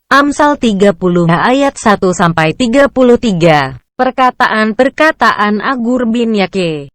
Amsal 30 ayat 1-33. Perkataan-perkataan Agur bin Yake.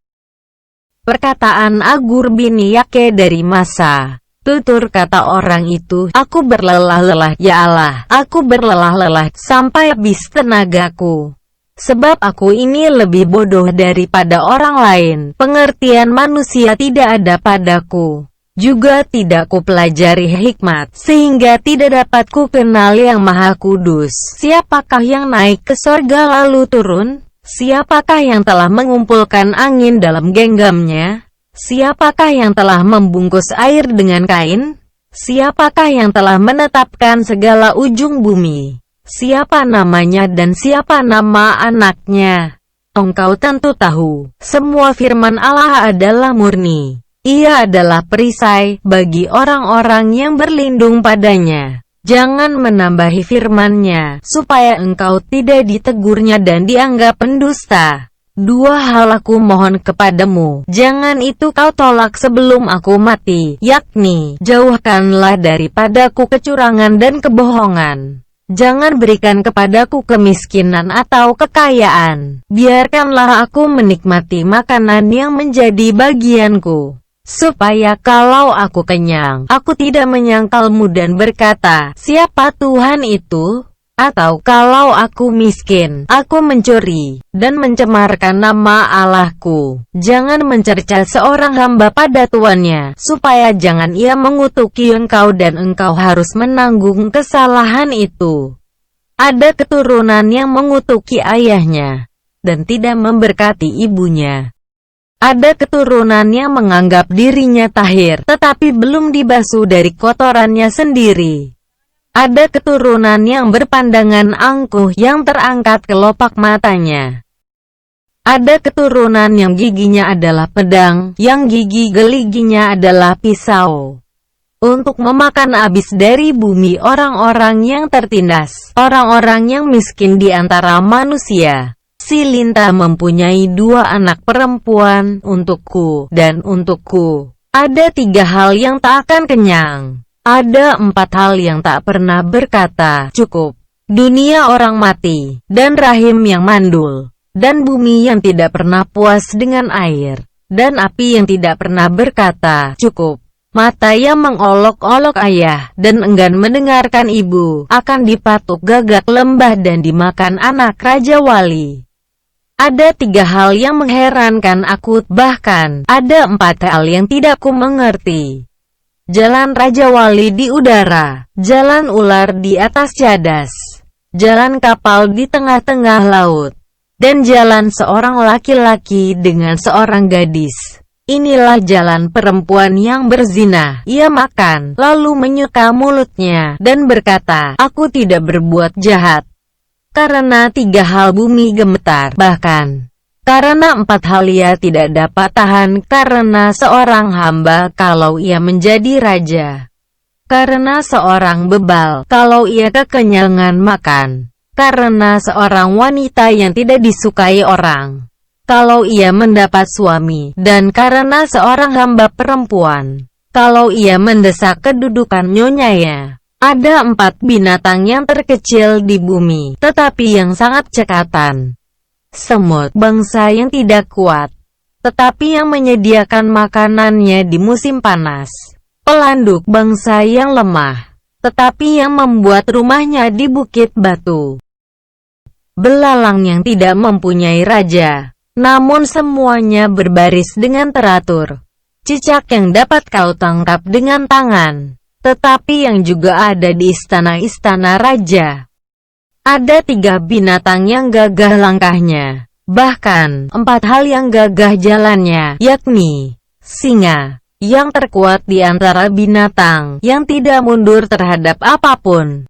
Perkataan Agur bin Yake dari Masa. Tutur kata orang itu, aku berlelah-lelah, ya Allah, aku berlelah-lelah, sampai habis tenagaku. Sebab aku ini lebih bodoh daripada orang lain, pengertian manusia tidak ada padaku. Juga tidak kupelajari hikmat, sehingga tidak dapat ku kenal yang Maha Kudus. Siapakah yang naik ke sorga lalu turun? Siapakah yang telah mengumpulkan angin dalam genggamnya? Siapakah yang telah membungkus air dengan kain? Siapakah yang telah menetapkan segala ujung bumi? Siapa namanya dan siapa nama anaknya? Engkau tentu tahu, semua firman Allah adalah murni. Ia adalah perisai bagi orang-orang yang berlindung padanya. Jangan menambahi firman-Nya, supaya engkau tidak ditegurnya dan dianggap pendusta. Dua hal aku mohon kepadamu, jangan itu kau tolak sebelum aku mati, yakni, jauhkanlah daripadaku kecurangan dan kebohongan. Jangan berikan kepadaku kemiskinan atau kekayaan. Biarkanlah aku menikmati makanan yang menjadi bagianku. Supaya kalau aku kenyang, aku tidak menyangkalmu dan berkata, siapa Tuhan itu? Atau kalau aku miskin, aku mencuri, dan mencemarkan nama Allahku. Jangan mencerca seorang hamba pada tuannya, supaya jangan ia mengutuki engkau dan engkau harus menanggung kesalahan itu. Ada keturunan yang mengutuki ayahnya, dan tidak memberkati ibunya. Ada keturunan yang menganggap dirinya tahir, tetapi belum dibasuh dari kotorannya sendiri. Ada keturunan yang berpandangan angkuh, yang terangkat kelopak matanya. Ada keturunan yang giginya adalah pedang, yang gigi geliginya adalah pisau. Untuk memakan habis dari bumi orang-orang yang tertindas, orang-orang yang miskin di antara manusia. Si Linta mempunyai 2 anak perempuan, untukku, dan untukku. Ada 3 hal yang tak akan kenyang. Ada 4 hal yang tak pernah berkata, cukup. Dunia orang mati, dan rahim yang mandul, dan bumi yang tidak pernah puas dengan air, dan api yang tidak pernah berkata, cukup. Mata yang mengolok-olok ayah, dan enggan mendengarkan ibu, akan dipatuk gagak lembah dan dimakan anak Raja Wali. Ada 3 hal yang mengherankan aku, bahkan, ada 4 hal yang tidak ku mengerti. Jalan Raja Wali di udara, jalan ular di atas cadas, jalan kapal di tengah-tengah laut, dan jalan seorang laki-laki dengan seorang gadis. Inilah jalan perempuan yang berzina. Ia makan, lalu menyeka mulutnya, dan berkata, aku tidak berbuat jahat. Karena 3 hal bumi gemetar, bahkan karena 4 hal ia tidak dapat tahan, karena seorang hamba kalau ia menjadi raja, karena seorang bebal kalau ia kekenyangan makan, karena seorang wanita yang tidak disukai orang kalau ia mendapat suami, dan karena seorang hamba perempuan kalau ia mendesak kedudukan nyonyanya. Ada 4 binatang yang terkecil di bumi, tetapi yang sangat cekatan. Semut, bangsa yang tidak kuat, tetapi yang menyediakan makanannya di musim panas. Pelanduk, bangsa yang lemah, tetapi yang membuat rumahnya di bukit batu. Belalang yang tidak mempunyai raja, namun semuanya berbaris dengan teratur. Cicak yang dapat kau tangkap dengan tangan, tetapi yang juga ada di istana-istana raja. Ada 3 binatang yang gagah langkahnya, bahkan 4 hal yang gagah jalannya, yakni singa, yang terkuat di antara binatang, yang tidak mundur terhadap apapun,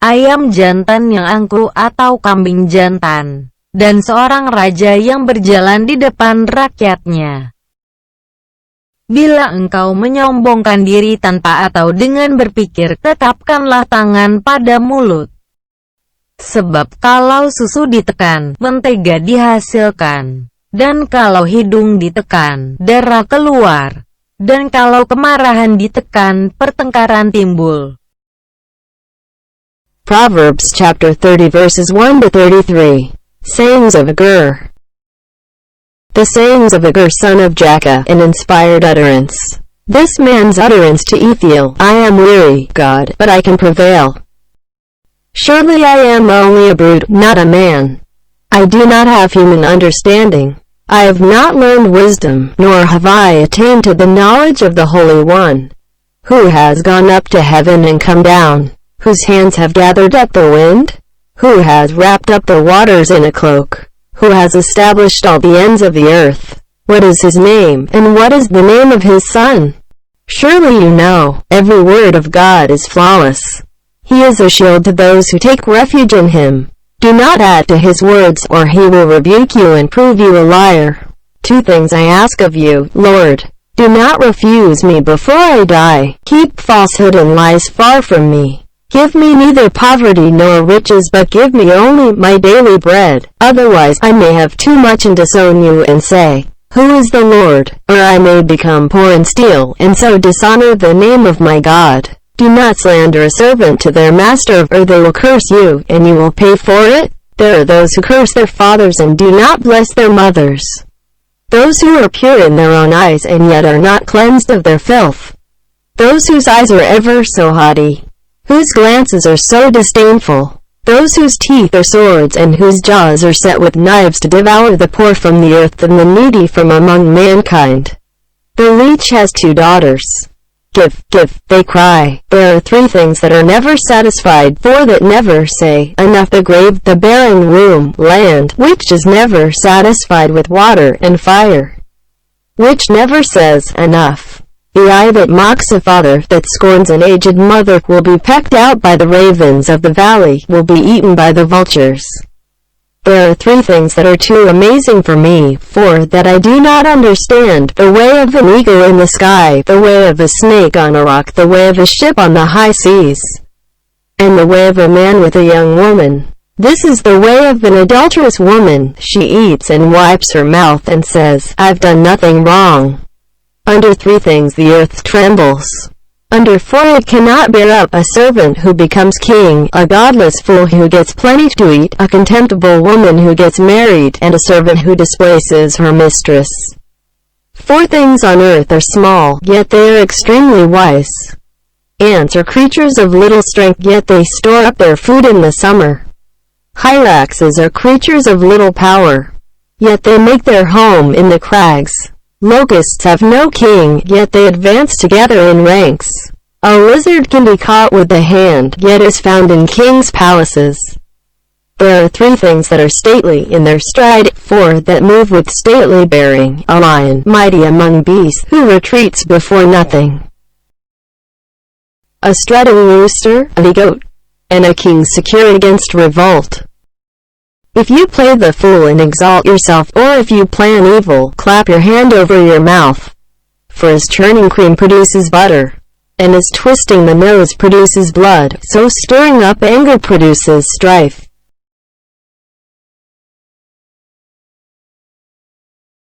ayam jantan yang angkuh atau kambing jantan, dan seorang raja yang berjalan di depan rakyatnya. Bila engkau menyombongkan diri tanpa atau dengan berpikir, tetapkanlah tangan pada mulut. Sebab kalau susu ditekan, mentega dihasilkan. Dan kalau hidung ditekan, darah keluar. Dan kalau kemarahan ditekan, pertengkaran timbul. Proverbs chapter 30 verses 1 to 33. Sayings of Agur. The sayings of Agur son of Jakeh, an inspired utterance. This man's utterance to Ethiel: I am weary, God, but I can prevail. Surely I am only a brute, not a man. I do not have human understanding. I have not learned wisdom, nor have I attained to the knowledge of the Holy One. Who has gone up to heaven and come down? Whose hands have gathered up the wind? Who has wrapped up the waters in a cloak? Who has established all the ends of the earth? What is his name, and what is the name of his son? Surely you know, every word of God is flawless. He is a shield to those who take refuge in him. Do not add to his words, or he will rebuke you and prove you a liar. 2 things I ask of you, Lord. Do not refuse me before I die. Keep falsehood and lies far from me. Give me neither poverty nor riches, but give me only my daily bread. Otherwise I may have too much and disown you and say, Who is the Lord? Or I may become poor and steal, and so dishonor the name of my God. Do not slander a servant to their master, or they will curse you, and you will pay for it. There are those who curse their fathers and do not bless their mothers. Those who are pure in their own eyes and yet are not cleansed of their filth. Those whose eyes are ever so haughty, whose glances are so disdainful. Those whose teeth are swords and whose jaws are set with knives to devour the poor from the earth and the needy from among mankind. The leech has 2 daughters. Give, give, they cry. There are 3 things that are never satisfied, 4 that never say, enough: the grave, the barren womb, land, which is never satisfied with water, and fire, which never says, enough. The eye that mocks a father, that scorns an aged mother, will be pecked out by the ravens of the valley, will be eaten by the vultures. There are 3 things that are too amazing for me, 4 that I do not understand: the way of an eagle in the sky, the way of a snake on a rock, the way of a ship on the high seas, and the way of a man with a young woman. This is the way of an adulterous woman. She eats and wipes her mouth and says, I've done nothing wrong. Under 3 things the earth trembles. Under 4 it cannot bear up: a servant who becomes king, a godless fool who gets plenty to eat, a contemptible woman who gets married, and a servant who displaces her mistress. 4 things on earth are small, yet they are extremely wise. Ants are creatures of little strength, yet they store up their food in the summer. Hyraxes are creatures of little power, yet they make their home in the crags. Locusts have no king, yet they advance together in ranks. A lizard can be caught with the hand, yet is found in kings' palaces. There are 3 things that are stately in their stride, 4 that move with stately bearing: a lion, mighty among beasts, who retreats before nothing; a strutting rooster, a goat, and a king secure against revolt. If you play the fool and exalt yourself, or if you plan evil, clap your hand over your mouth. For as churning cream produces butter, and as twisting the nose produces blood, so stirring up anger produces strife.